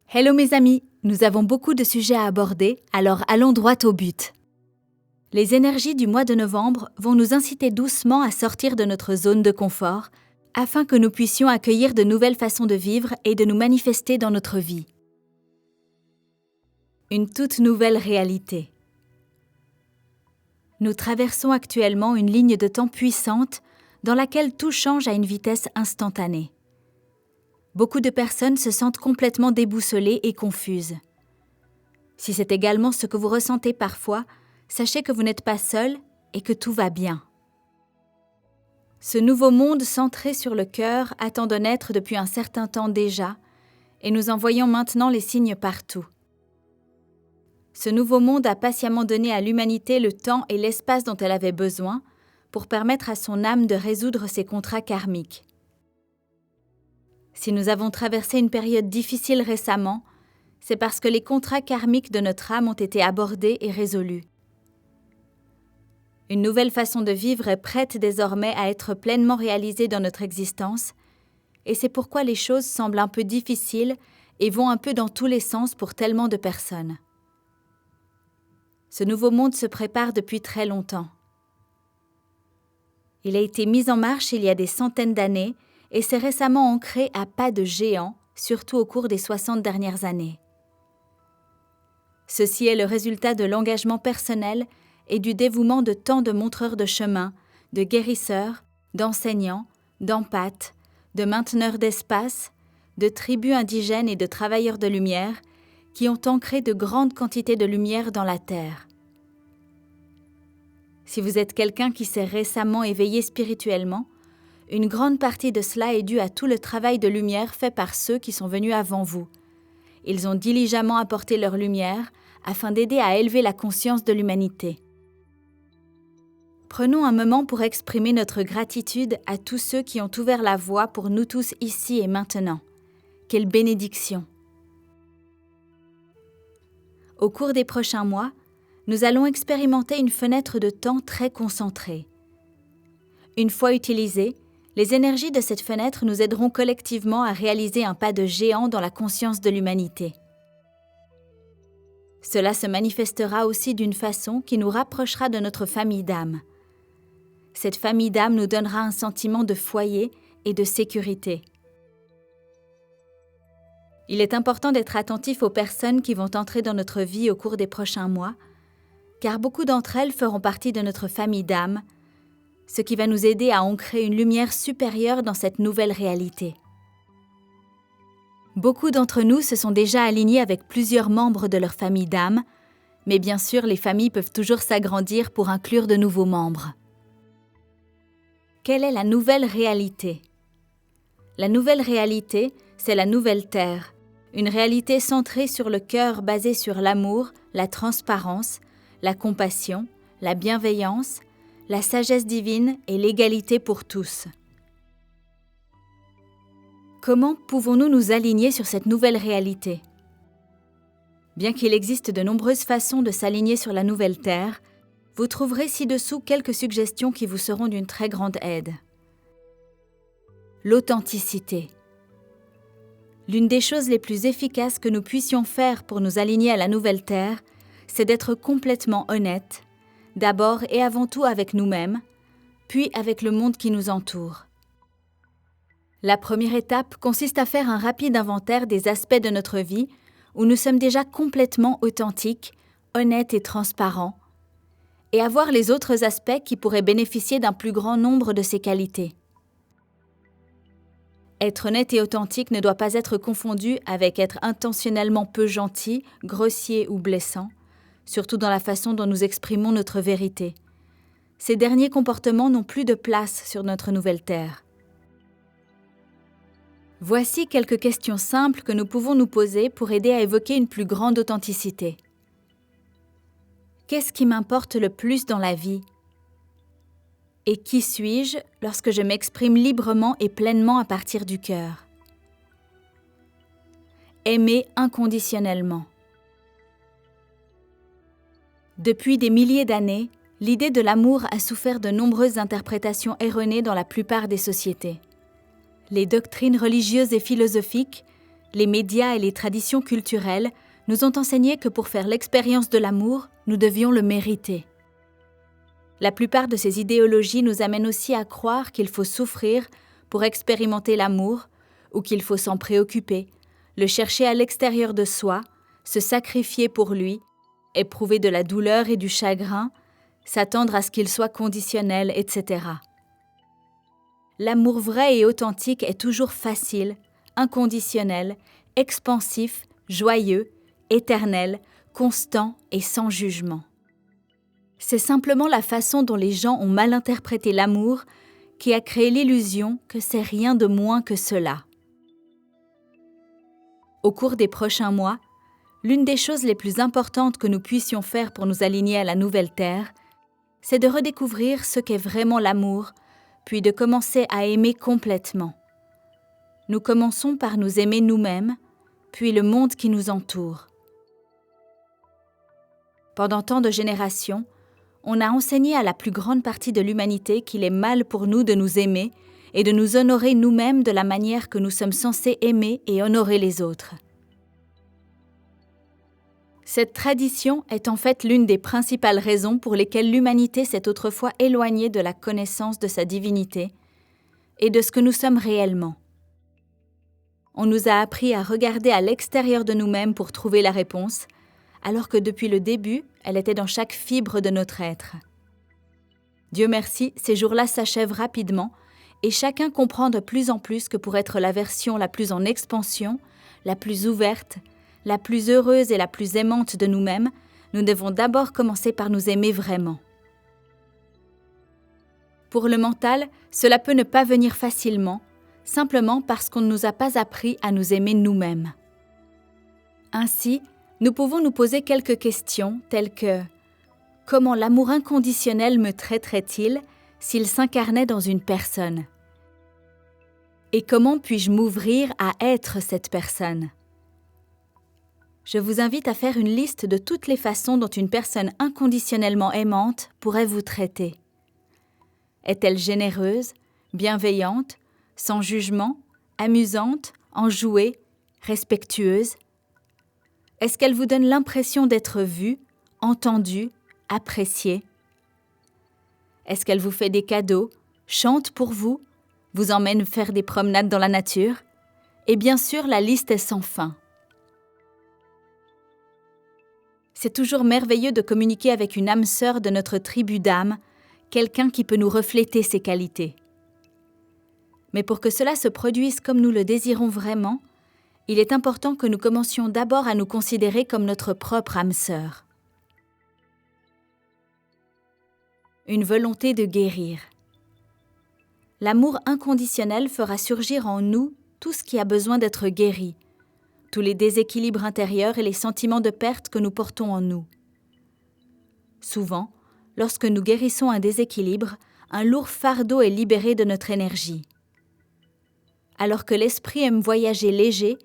Hello mes amis, nous avons beaucoup de sujets à aborder, alors allons droit au but. Les énergies du mois de novembre vont nous inciter doucement à sortir de notre zone de confort, afin que nous puissions accueillir de nouvelles façons de vivre et de nous manifester dans notre vie. Une toute nouvelle réalité. Nous traversons actuellement une ligne de temps puissante dans laquelle tout change à une vitesse instantanée. Beaucoup de personnes se sentent complètement déboussolées et confuses. Si c'est également ce que vous ressentez parfois, sachez que vous n'êtes pas seul et que tout va bien. Ce nouveau monde centré sur le cœur attend de naître depuis un certain temps déjà, et nous en voyons maintenant les signes partout. Ce nouveau monde a patiemment donné à l'humanité le temps et l'espace dont elle avait besoin pour permettre à son âme de résoudre ses contrats karmiques. Si nous avons traversé une période difficile récemment, c'est parce que les contrats karmiques de notre âme ont été abordés et résolus. Une nouvelle façon de vivre est prête désormais à être pleinement réalisée dans notre existence, et c'est pourquoi les choses semblent un peu difficiles et vont un peu dans tous les sens pour tellement de personnes. Ce nouveau monde se prépare depuis très longtemps. Il a été mis en marche il y a des centaines d'années et s'est récemment ancré à pas de géant, surtout au cours des 60 dernières années. Ceci est le résultat de l'engagement personnel et du dévouement de tant de montreurs de chemin, de guérisseurs, d'enseignants, d'empathes, de mainteneurs d'espace, de tribus indigènes et de travailleurs de lumière qui ont ancré de grandes quantités de lumière dans la terre. Si vous êtes quelqu'un qui s'est récemment éveillé spirituellement, une grande partie de cela est due à tout le travail de lumière fait par ceux qui sont venus avant vous. Ils ont diligemment apporté leur lumière afin d'aider à élever la conscience de l'humanité. Prenons un moment pour exprimer notre gratitude à tous ceux qui ont ouvert la voie pour nous tous ici et maintenant. Quelle bénédiction! Au cours des prochains mois, nous allons expérimenter une fenêtre de temps très concentrée. Une fois utilisée, les énergies de cette fenêtre nous aideront collectivement à réaliser un pas de géant dans la conscience de l'humanité. Cela se manifestera aussi d'une façon qui nous rapprochera de notre famille d'âme. Cette famille d'âme nous donnera un sentiment de foyer et de sécurité. Il est important d'être attentif aux personnes qui vont entrer dans notre vie au cours des prochains mois, car beaucoup d'entre elles feront partie de notre famille d'âme, ce qui va nous aider à ancrer une lumière supérieure dans cette nouvelle réalité. Beaucoup d'entre nous se sont déjà alignés avec plusieurs membres de leur famille d'âme, mais bien sûr, les familles peuvent toujours s'agrandir pour inclure de nouveaux membres. Quelle est la nouvelle réalité ? La nouvelle réalité, c'est la nouvelle Terre, une réalité centrée sur le cœur basée sur l'amour, la transparence, la compassion, la bienveillance, la sagesse divine et l'égalité pour tous. Comment pouvons-nous nous aligner sur cette nouvelle réalité ? Bien qu'il existe de nombreuses façons de s'aligner sur la nouvelle Terre, vous trouverez ci-dessous quelques suggestions qui vous seront d'une très grande aide. L'authenticité. L'une des choses les plus efficaces que nous puissions faire pour nous aligner à la nouvelle Terre, c'est d'être complètement honnête, d'abord et avant tout avec nous-mêmes, puis avec le monde qui nous entoure. La première étape consiste à faire un rapide inventaire des aspects de notre vie où nous sommes déjà complètement authentiques, honnêtes et transparents, et à voir les autres aspects qui pourraient bénéficier d'un plus grand nombre de ces qualités. Être honnête et authentique ne doit pas être confondu avec être intentionnellement peu gentil, grossier ou blessant, surtout dans la façon dont nous exprimons notre vérité. Ces derniers comportements n'ont plus de place sur notre nouvelle Terre. Voici quelques questions simples que nous pouvons nous poser pour aider à évoquer une plus grande authenticité. Qu'est-ce qui m'importe le plus dans la vie ? Et qui suis-je lorsque je m'exprime librement et pleinement à partir du cœur ? Aimer inconditionnellement. Depuis des milliers d'années, l'idée de l'amour a souffert de nombreuses interprétations erronées dans la plupart des sociétés. Les doctrines religieuses et philosophiques les médias et les traditions culturelles nous ont enseigné que pour faire l'expérience de l'amour, nous devions le mériter. La plupart de ces idéologies nous amènent aussi à croire qu'il faut souffrir pour expérimenter l'amour ou qu'il faut s'en préoccuper, le chercher à l'extérieur de soi, se sacrifier pour lui, éprouver de la douleur et du chagrin, s'attendre à ce qu'il soit conditionnel, etc. L'amour vrai et authentique est toujours facile, inconditionnel, expansif, joyeux, éternel, constant et sans jugement. C'est simplement la façon dont les gens ont mal interprété l'amour qui a créé l'illusion que c'est rien de moins que cela. Au cours des prochains mois, l'une des choses les plus importantes que nous puissions faire pour nous aligner à la nouvelle terre, c'est de redécouvrir ce qu'est vraiment l'amour, puis de commencer à aimer complètement. Nous commençons par nous aimer nous-mêmes, puis le monde qui nous entoure. Pendant tant de générations, on a enseigné à la plus grande partie de l'humanité qu'il est mal pour nous de nous aimer et de nous honorer nous-mêmes de la manière que nous sommes censés aimer et honorer les autres. Cette tradition est en fait l'une des principales raisons pour lesquelles l'humanité s'est autrefois éloignée de la connaissance de sa divinité et de ce que nous sommes réellement. On nous a appris à regarder à l'extérieur de nous-mêmes pour trouver la réponse, alors que depuis le début, elle était dans chaque fibre de notre être. Dieu merci, ces jours-là s'achèvent rapidement et chacun comprend de plus en plus que pour être la version la plus en expansion, la plus ouverte, la plus heureuse et la plus aimante de nous-mêmes, nous devons d'abord commencer par nous aimer vraiment. Pour le mental, cela peut ne pas venir facilement, simplement parce qu'on ne nous a pas appris à nous aimer nous-mêmes. Ainsi, nous pouvons nous poser quelques questions telles que « Comment l'amour inconditionnel me traiterait-il s'il s'incarnait dans une personne ?» Et comment puis-je m'ouvrir à être cette personne ? Je vous invite à faire une liste de toutes les façons dont une personne inconditionnellement aimante pourrait vous traiter. Est-elle généreuse, bienveillante, sans jugement, amusante, enjouée, respectueuse ? Est-ce qu'elle vous donne l'impression d'être vue, entendue, appréciée ? Est-ce qu'elle vous fait des cadeaux, chante pour vous, vous emmène faire des promenades dans la nature ? Et bien sûr, la liste est sans fin. C'est toujours merveilleux de communiquer avec une âme sœur de notre tribu d'âmes, quelqu'un qui peut nous refléter ses qualités. Mais pour que cela se produise comme nous le désirons vraiment, il est important que nous commencions d'abord à nous considérer comme notre propre âme sœur. Une volonté de guérir. L'amour inconditionnel fera surgir en nous tout ce qui a besoin d'être guéri, tous les déséquilibres intérieurs et les sentiments de perte que nous portons en nous. Souvent, lorsque nous guérissons un déséquilibre, un lourd fardeau est libéré de notre énergie. Alors que l'esprit aime voyager léger,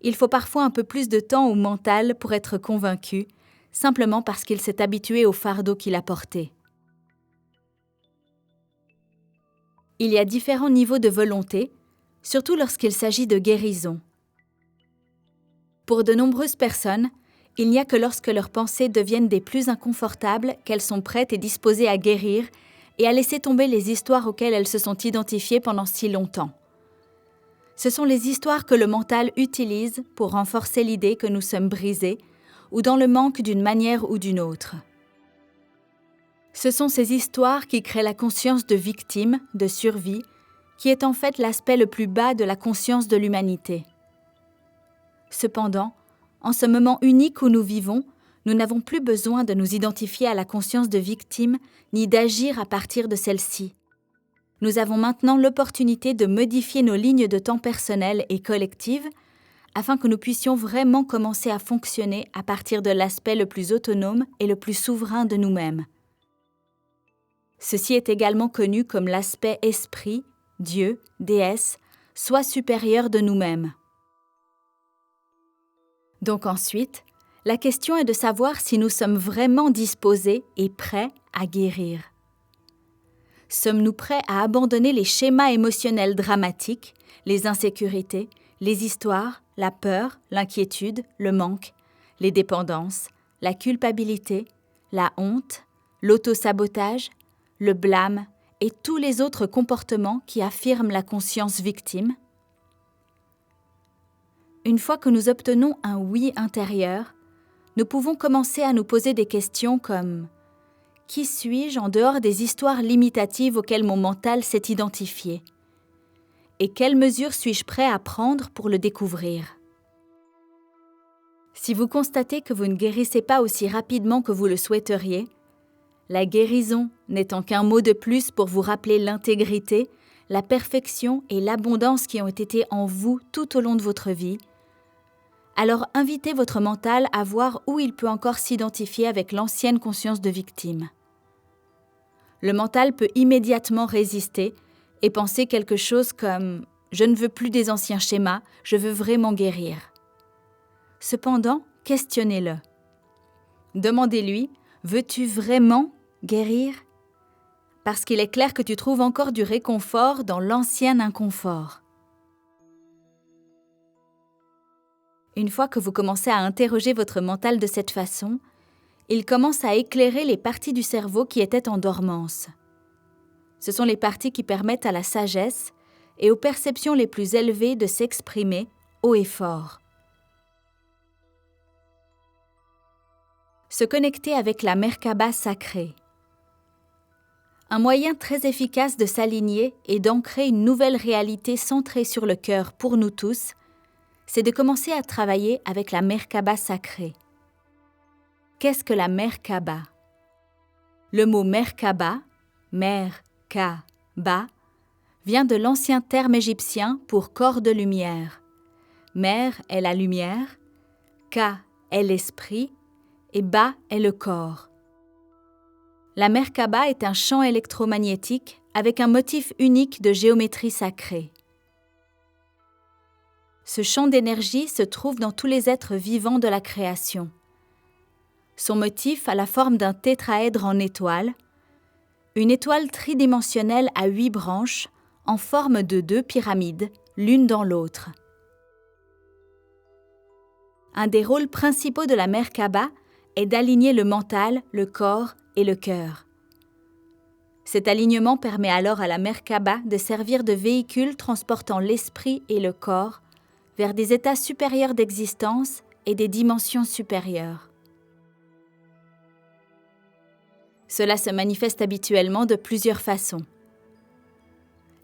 il faut parfois un peu plus de temps au mental pour être convaincu, simplement parce qu'il s'est habitué au fardeau qu'il a porté. Il y a différents niveaux de volonté, surtout lorsqu'il s'agit de guérison. Pour de nombreuses personnes, il n'y a que lorsque leurs pensées deviennent des plus inconfortables qu'elles sont prêtes et disposées à guérir et à laisser tomber les histoires auxquelles elles se sont identifiées pendant si longtemps. Ce sont les histoires que le mental utilise pour renforcer l'idée que nous sommes brisés ou dans le manque d'une manière ou d'une autre. Ce sont ces histoires qui créent la conscience de victime, de survie, qui est en fait l'aspect le plus bas de la conscience de l'humanité. Cependant, en ce moment unique où nous vivons, nous n'avons plus besoin de nous identifier à la conscience de victime ni d'agir à partir de celle-ci. Nous avons maintenant l'opportunité de modifier nos lignes de temps personnelles et collectives afin que nous puissions vraiment commencer à fonctionner à partir de l'aspect le plus autonome et le plus souverain de nous-mêmes. Ceci est également connu comme l'aspect esprit, Dieu, déesse, soi supérieur de nous-mêmes. Donc ensuite, la question est de savoir si nous sommes vraiment disposés et prêts à guérir. Sommes-nous prêts à abandonner les schémas émotionnels dramatiques, les insécurités, les histoires, la peur, l'inquiétude, le manque, les dépendances, la culpabilité, la honte, l'auto-sabotage, le blâme et tous les autres comportements qui affirment la conscience victime. Une fois que nous obtenons un oui intérieur, nous pouvons commencer à nous poser des questions comme « Qui suis-je en dehors des histoires limitatives auxquelles mon mental s'est identifié ? Et quelles mesures suis-je prêt à prendre pour le découvrir ?» Si vous constatez que vous ne guérissez pas aussi rapidement que vous le souhaiteriez, la guérison n'étant qu'un mot de plus pour vous rappeler l'intégrité, la perfection et l'abondance qui ont été en vous tout au long de votre vie, alors invitez votre mental à voir où il peut encore s'identifier avec l'ancienne conscience de victime. Le mental peut immédiatement résister et penser quelque chose comme « Je ne veux plus des anciens schémas, je veux vraiment guérir ». Cependant, questionnez-le. Demandez-lui « Veux-tu vraiment guérir ?» Parce qu'il est clair que tu trouves encore du réconfort dans l'ancien inconfort. Une fois que vous commencez à interroger votre mental de cette façon, il commence à éclairer les parties du cerveau qui étaient en dormance. Ce sont les parties qui permettent à la sagesse et aux perceptions les plus élevées de s'exprimer haut et fort. Se connecter avec la Merkaba sacrée. Un moyen très efficace de s'aligner et d'ancrer une nouvelle réalité centrée sur le cœur pour nous tous, c'est de commencer à travailler avec la Merkaba sacrée. Qu'est-ce que la Merkaba ? Le mot Merkaba, Mer-Ka-Ba, vient de l'ancien terme égyptien pour corps de lumière. Mer est la lumière, Ka est l'esprit et Ba est le corps. La Merkaba est un champ électromagnétique avec un motif unique de géométrie sacrée. Ce champ d'énergie se trouve dans tous les êtres vivants de la création. Son motif a la forme d'un tétraèdre en étoile, une étoile tridimensionnelle à 8 branches en forme de 2 pyramides, l'une dans l'autre. Un des rôles principaux de la Merkaba est d'aligner le mental, le corps et le cœur. Cet alignement permet alors à la Merkaba de servir de véhicule transportant l'esprit et le corps vers des états supérieurs d'existence et des dimensions supérieures. Cela se manifeste habituellement de plusieurs façons.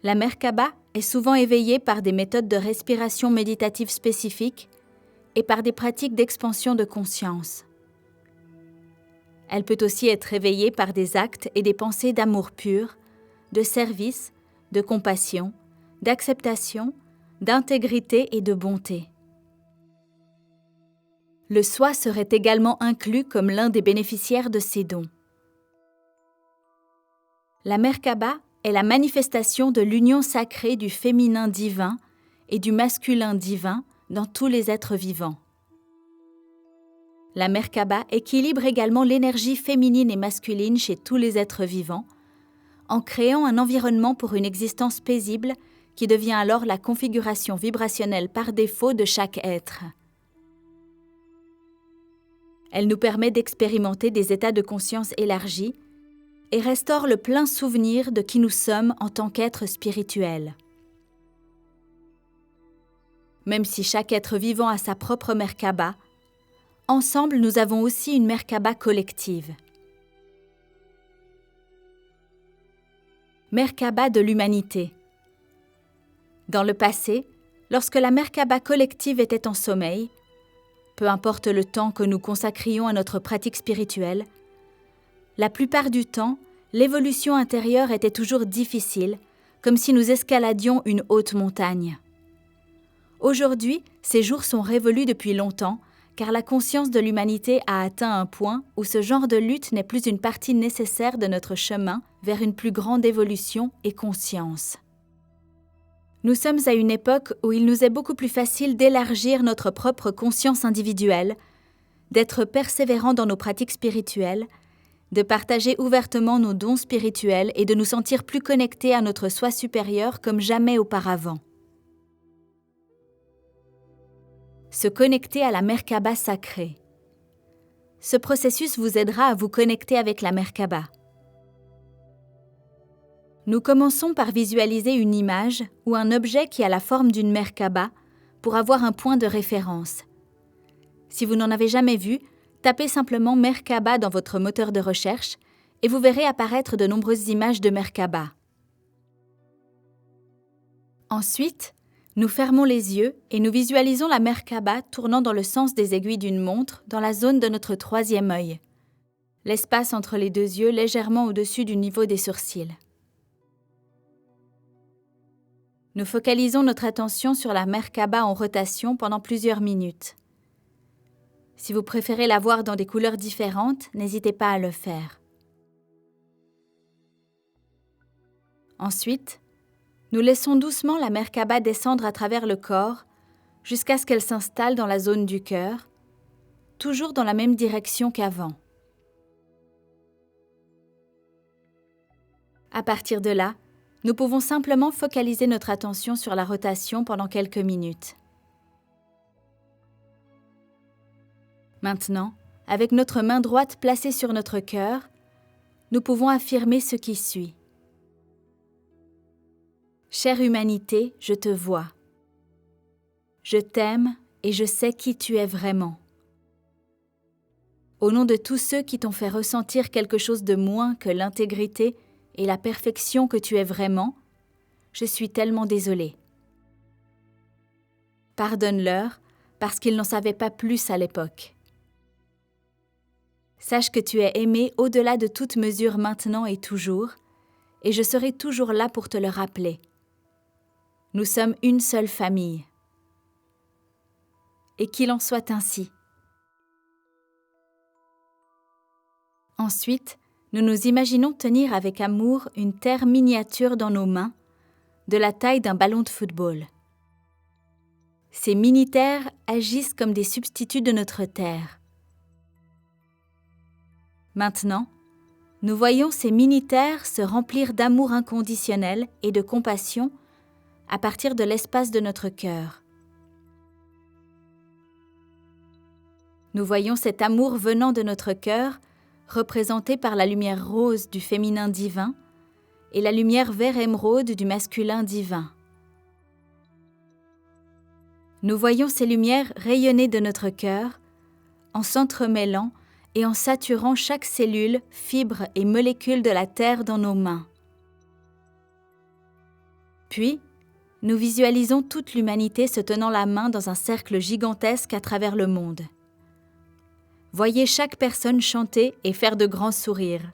La Merkaba est souvent éveillée par des méthodes de respiration méditative spécifiques et par des pratiques d'expansion de conscience. Elle peut aussi être éveillée par des actes et des pensées d'amour pur, de service, de compassion, d'acceptation, d'intégrité et de bonté. Le soi serait également inclus comme l'un des bénéficiaires de ces dons. La Merkaba est la manifestation de l'union sacrée du féminin divin et du masculin divin dans tous les êtres vivants. La Merkaba équilibre également l'énergie féminine et masculine chez tous les êtres vivants, en créant un environnement pour une existence paisible qui devient alors la configuration vibrationnelle par défaut de chaque être. Elle nous permet d'expérimenter des états de conscience élargis et restaure le plein souvenir de qui nous sommes en tant qu'êtres spirituels. Même si chaque être vivant a sa propre Merkaba, ensemble nous avons aussi une Merkaba collective. Merkaba de l'humanité. Dans le passé, lorsque la Merkaba collective était en sommeil, peu importe le temps que nous consacrions à notre pratique spirituelle, la plupart du temps, l'évolution intérieure était toujours difficile, comme si nous escaladions une haute montagne. Aujourd'hui, ces jours sont révolus depuis longtemps, car la conscience de l'humanité a atteint un point où ce genre de lutte n'est plus une partie nécessaire de notre chemin vers une plus grande évolution et conscience. Nous sommes à une époque où il nous est beaucoup plus facile d'élargir notre propre conscience individuelle, d'être persévérants dans nos pratiques spirituelles, de partager ouvertement nos dons spirituels et de nous sentir plus connectés à notre soi supérieur comme jamais auparavant. se connecter à la Merkaba sacrée. Ce processus vous aidera à vous connecter avec la Merkaba. Nous commençons par visualiser une image ou un objet qui a la forme d'une Merkaba pour avoir un point de référence. Si vous n'en avez jamais vu, tapez simplement Merkaba dans votre moteur de recherche et vous verrez apparaître de nombreuses images de Merkaba. Ensuite, nous fermons les yeux et nous visualisons la Merkaba tournant dans le sens des aiguilles d'une montre dans la zone de notre troisième œil, l'espace entre les deux yeux légèrement au-dessus du niveau des sourcils. Nous focalisons notre attention sur la Merkaba en rotation pendant plusieurs minutes. Si vous préférez la voir dans des couleurs différentes, n'hésitez pas à le faire. Ensuite, nous laissons doucement la Merkaba descendre à travers le corps jusqu'à ce qu'elle s'installe dans la zone du cœur, toujours dans la même direction qu'avant. À partir de là, nous pouvons simplement focaliser notre attention sur la rotation pendant quelques minutes. Maintenant, avec notre main droite placée sur notre cœur, nous pouvons affirmer ce qui suit. Chère humanité, je te vois. Je t'aime et je sais qui tu es vraiment. Au nom de tous ceux qui t'ont fait ressentir quelque chose de moins que l'intégrité et la perfection que tu es vraiment, je suis tellement désolée. Pardonne-leur parce qu'ils n'en savaient pas plus à l'époque. Sache que tu es aimé au-delà de toute mesure maintenant et toujours, et je serai toujours là pour te le rappeler. Nous sommes une seule famille. Et qu'il en soit ainsi. Ensuite, nous nous imaginons tenir avec amour une terre miniature dans nos mains, de la taille d'un ballon de football. Ces mini-terres agissent comme des substituts de notre terre. Maintenant, nous voyons ces mini-terres se remplir d'amour inconditionnel et de compassion à partir de l'espace de notre cœur. Nous voyons cet amour venant de notre cœur, représenté par la lumière rose du féminin divin et la lumière vert émeraude du masculin divin. Nous voyons ces lumières rayonner de notre cœur, en s'entremêlant et en saturant chaque cellule, fibre et molécule de la terre dans nos mains. Puis, nous visualisons toute l'humanité se tenant la main dans un cercle gigantesque à travers le monde. Voyez chaque personne chanter et faire de grands sourires.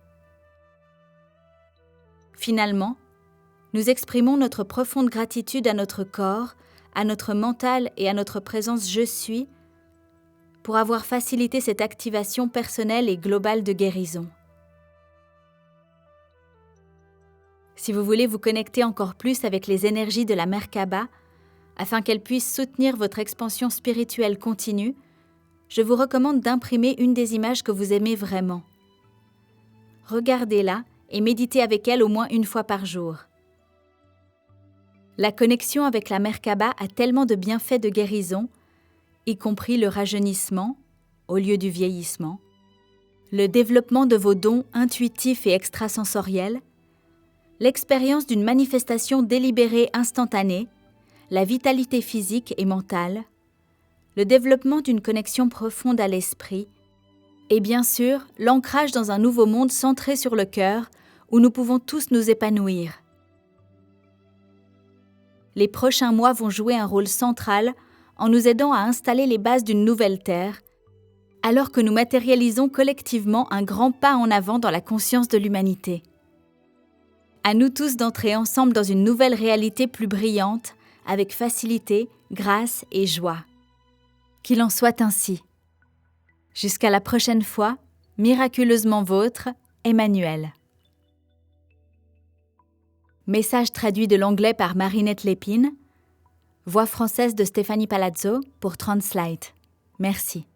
Finalement, nous exprimons notre profonde gratitude à notre corps, à notre mental et à notre présence « Je suis » pour avoir facilité cette activation personnelle et globale de guérison. Si vous voulez vous connecter encore plus avec les énergies de la Merkaba, afin qu'elles puissent soutenir votre expansion spirituelle continue, je vous recommande d'imprimer une des images que vous aimez vraiment. Regardez-la et méditez avec elle au moins une fois par jour. La connexion avec la Merkaba a tellement de bienfaits de guérison, y compris le rajeunissement, au lieu du vieillissement, le développement de vos dons intuitifs et extrasensoriels, l'expérience d'une manifestation délibérée instantanée, la vitalité physique et mentale, le développement d'une connexion profonde à l'esprit, et bien sûr, l'ancrage dans un nouveau monde centré sur le cœur, où nous pouvons tous nous épanouir. Les prochains mois vont jouer un rôle central en nous aidant à installer les bases d'une nouvelle Terre, alors que nous matérialisons collectivement un grand pas en avant dans la conscience de l'humanité. À nous tous d'entrer ensemble dans une nouvelle réalité plus brillante, avec facilité, grâce et joie. Qu'il en soit ainsi. Jusqu'à la prochaine fois, miraculeusement vôtre, Emmanuel. Message traduit de l'anglais par Marinette Lépine. Voix française de Stéphanie Palazzo pour Translate. Merci.